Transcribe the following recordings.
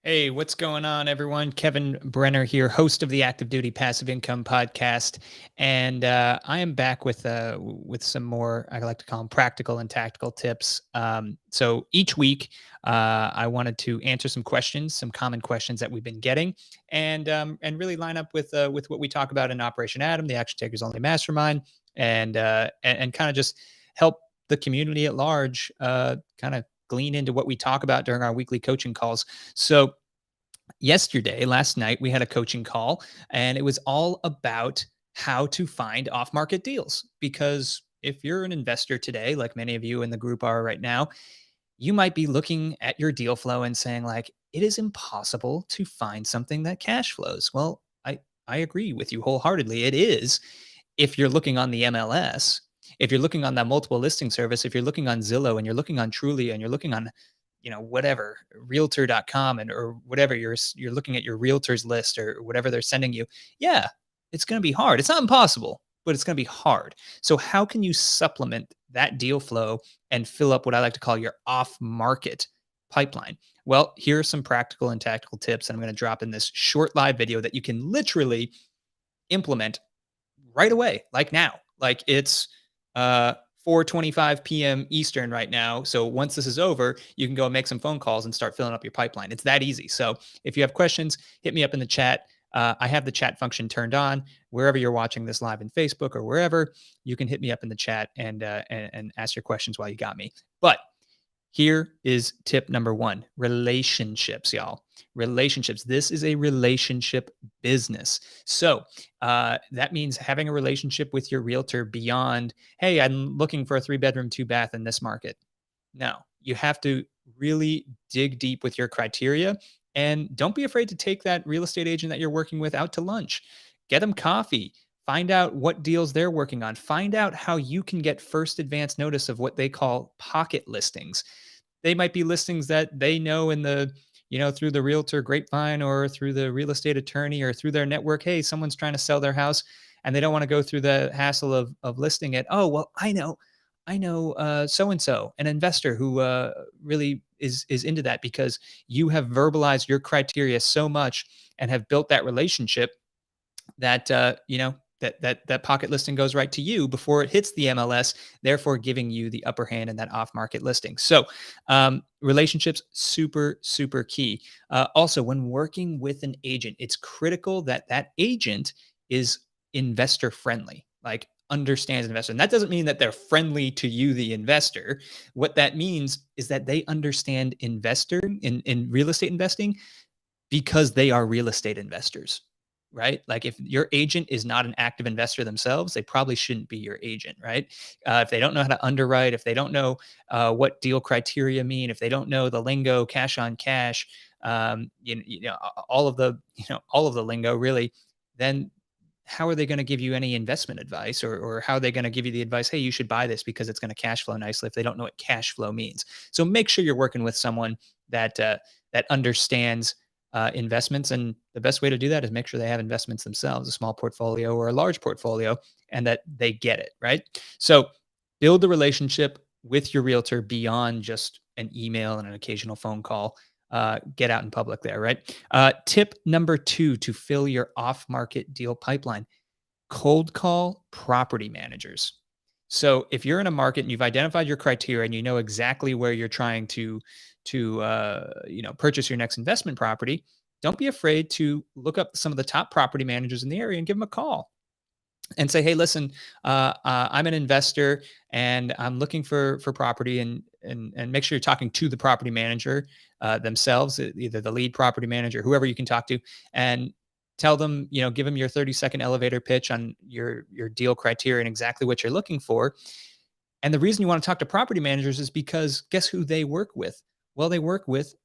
Hey, what's going on, everyone? Kevin Brenner here, host of the Active Duty Passive Income Podcast, and I am back with some more. I like to call them practical and tactical tips. So each week, I wanted to answer some questions, some common questions that we've been getting, and really line up with what we talk about in Operation Adam, the Action Takers Only Mastermind, and kind of just help the community at large, kind of glean into what we talk about during our weekly coaching calls. So last night, we had a coaching call, and it was all about how to find off market deals. Because if you're an investor today, like many of you in the group are right now, you might be looking at your deal flow and saying, like, it is impossible to find something that cash flows. Well, I agree with you wholeheartedly. It is. If you're looking on the MLS, if you're looking on that multiple listing service, if you're looking on Zillow and you're looking on Trulia and you're looking on whatever realtor.com and or whatever you're looking at your realtors list or whatever they're sending you, yeah, it's going to be hard. It's not impossible, but it's going to be hard. So how can you supplement that deal flow and fill up what I like to call your off market pipeline? Well, here are some practical and tactical tips, and I'm going to drop in this short live video that you can literally implement right away, like now. Like it's 4:25 p.m. Eastern right now. So once this is over, you can go and make some phone calls and start filling up your pipeline. It's that easy. So if you have questions, hit me up in the chat. I have the chat function turned on wherever you're watching this live in Facebook or wherever. You can hit me up in the chat and ask your questions while you got me. But here is tip number one: relationships, y'all. Relationships. This is a relationship business. So that means having a relationship with your realtor beyond, hey, I'm looking for a 3-bedroom, 2-bath in this market. No, you have to really dig deep with your criteria, and don't be afraid to take that real estate agent that you're working with out to lunch. Get them coffee. Find out what deals they're working on. Find out how you can get first advance notice of what they call pocket listings. They might be listings that they know in the, through the realtor grapevine or through the real estate attorney or through their network. Hey, someone's trying to sell their house and they don't want to go through the hassle of listing it. Oh, well, I know so and so, an investor who really is into that, because you have verbalized your criteria so much and have built that relationship that that pocket listing goes right to you before it hits the MLS, therefore giving you the upper hand in that off market listing. So relationships, super, super key. Also, when working with an agent, it's critical that that agent is investor friendly, like understands investor. And that doesn't mean that they're friendly to you, the investor. What that means is that they understand investor in real estate investing because they are real estate investors, right? Like if your agent is not an active investor themselves, they probably shouldn't be your agent, right? If they don't know how to underwrite, if they don't know what deal criteria mean, if they don't know the lingo, cash on cash, all of the all of the lingo really, then how are they going to give you any investment advice, or how are they going to give you the advice, hey, you should buy this because it's going to cash flow nicely, if they don't know what cash flow means? So make sure you're working with someone that that understands investments. And the best way to do that is make sure they have investments themselves, a small portfolio or a large portfolio, and that they get it, right? So build the relationship with your realtor beyond just an email and an occasional phone call. Get out in public there, right? Tip number 2 to fill your off market deal pipeline: cold call property managers. So if you're in a market and you've identified your criteria and you know exactly where you're trying to purchase your next investment property, don't be afraid to look up some of the top property managers in the area and give them a call and say, hey, listen, I'm an investor and I'm looking for property, and make sure you're talking to the property manager themselves, either the lead property manager, whoever you can talk to, and tell them, give them your 30-second elevator pitch on your deal criteria and exactly what you're looking for. And the reason you want to talk to property managers is because guess who they work with? Well, they work with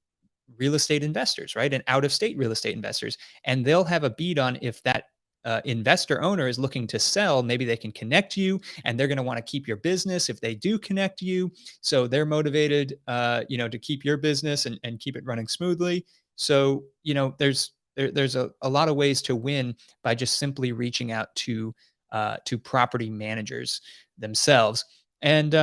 real estate investors, right? And out of state real estate investors. And they'll have a beat on if that investor owner is looking to sell. Maybe they can connect you, and they're going to want to keep your business if they do connect you. So they're motivated, to keep your business and keep it running smoothly. So, there's a lot of ways to win by just simply reaching out to property managers themselves. And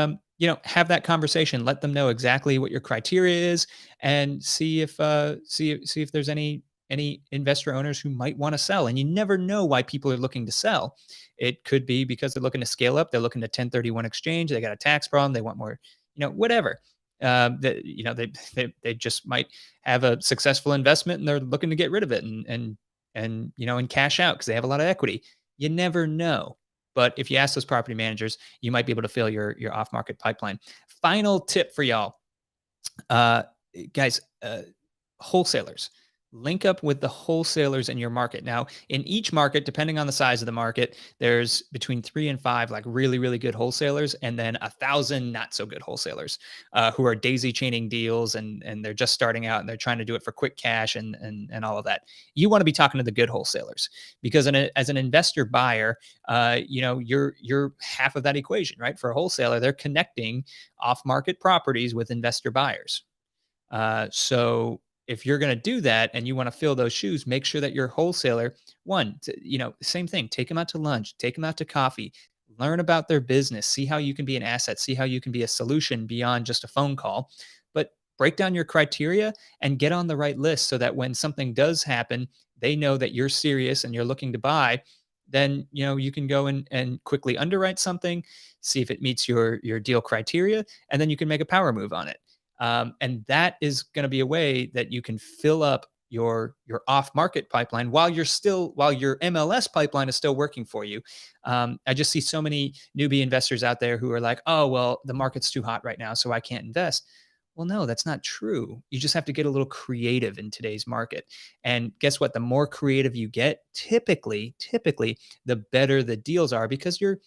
have that conversation. Let them know exactly what your criteria is, and see if there's any investor owners who might want to sell. And you never know why people are looking to sell. It could be because they're looking to scale up. They're looking to 1031 exchange. They got a tax problem. They want more, whatever. That they just might have a successful investment and they're looking to get rid of it and cash out because they have a lot of equity. You never know. But if you ask those property managers, you might be able to fill your off market pipeline. Final tip for y'all, uh, guys, wholesalers. Link up with the wholesalers in your market. Now, in each market, depending on the size of the market, there's between 3 and 5 like really, really good wholesalers, and then 1,000 not so good wholesalers who are daisy chaining deals and they're just starting out and they're trying to do it for quick cash and all of that. You want to be talking to the good wholesalers because as an investor buyer, you're half of that equation, right? For a wholesaler, they're connecting off market properties with investor buyers. So if you're going to do that and you want to fill those shoes, make sure that your wholesaler, same thing, take them out to lunch, take them out to coffee, learn about their business, see how you can be an asset, see how you can be a solution beyond just a phone call. But break down your criteria and get on the right list so that when something does happen, they know that you're serious and you're looking to buy. Then you can go and quickly underwrite something, see if it meets your deal criteria, and then you can make a power move on it. And that is going to be a way that you can fill up your off market pipeline while your MLS pipeline is still working for you. I just see so many newbie investors out there who are like, oh well, the market's too hot right now, so I can't invest. Well, no, that's not true. You just have to get a little creative in today's market. And guess what? The more creative you get, typically, the better the deals are because you're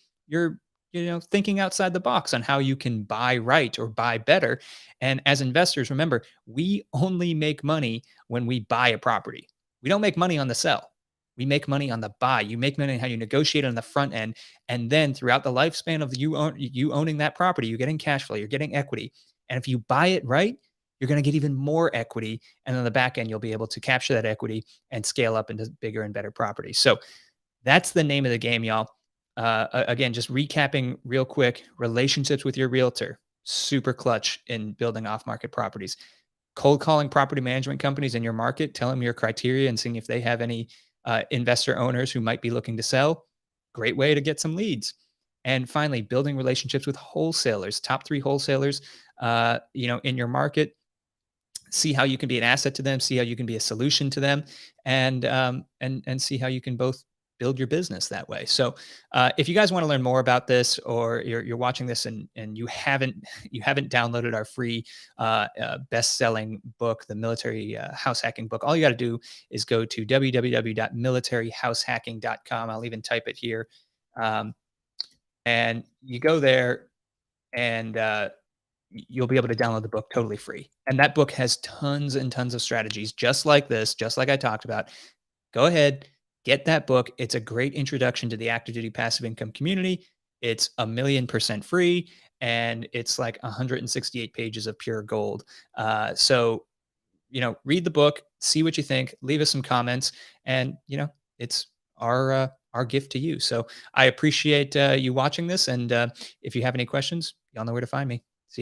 thinking outside the box on how you can buy right or buy better. And as investors, remember, we only make money when we buy a property. We don't make money on the sell. We make money on the buy. You make money on how you negotiate on the front end, and then throughout the lifespan of you owning that property, you're getting cash flow, you're getting equity. And if you buy it right, you're going to get even more equity, and on the back end, you'll be able to capture that equity and scale up into bigger and better properties. So that's the name of the game, y'all. Again, just recapping real quick: relationships with your realtor, super clutch in building off-market properties. Cold calling property management companies in your market, tell them your criteria and seeing if they have any investor owners who might be looking to sell. Great way to get some leads. And finally, building relationships with wholesalers, top 3 wholesalers, in your market. See how you can be an asset to them, see how you can be a solution to them, and see how you can both build your business that way. So, if you guys want to learn more about this, or you're watching this and you haven't downloaded our free best-selling book, the Military House Hacking book, all you got to do is go to www.militaryhousehacking.com. I'll even type it here, um, and you go there and you'll be able to download the book totally free. And that book has tons and tons of strategies just like this, just like I talked about. Go ahead, get that book. It's a great introduction to the active duty passive income community. It's 1,000,000% free, and it's like 168 pages of pure gold. So, read the book, see what you think, leave us some comments, and it's our gift to you. So I appreciate you watching this, and if you have any questions, y'all know where to find me.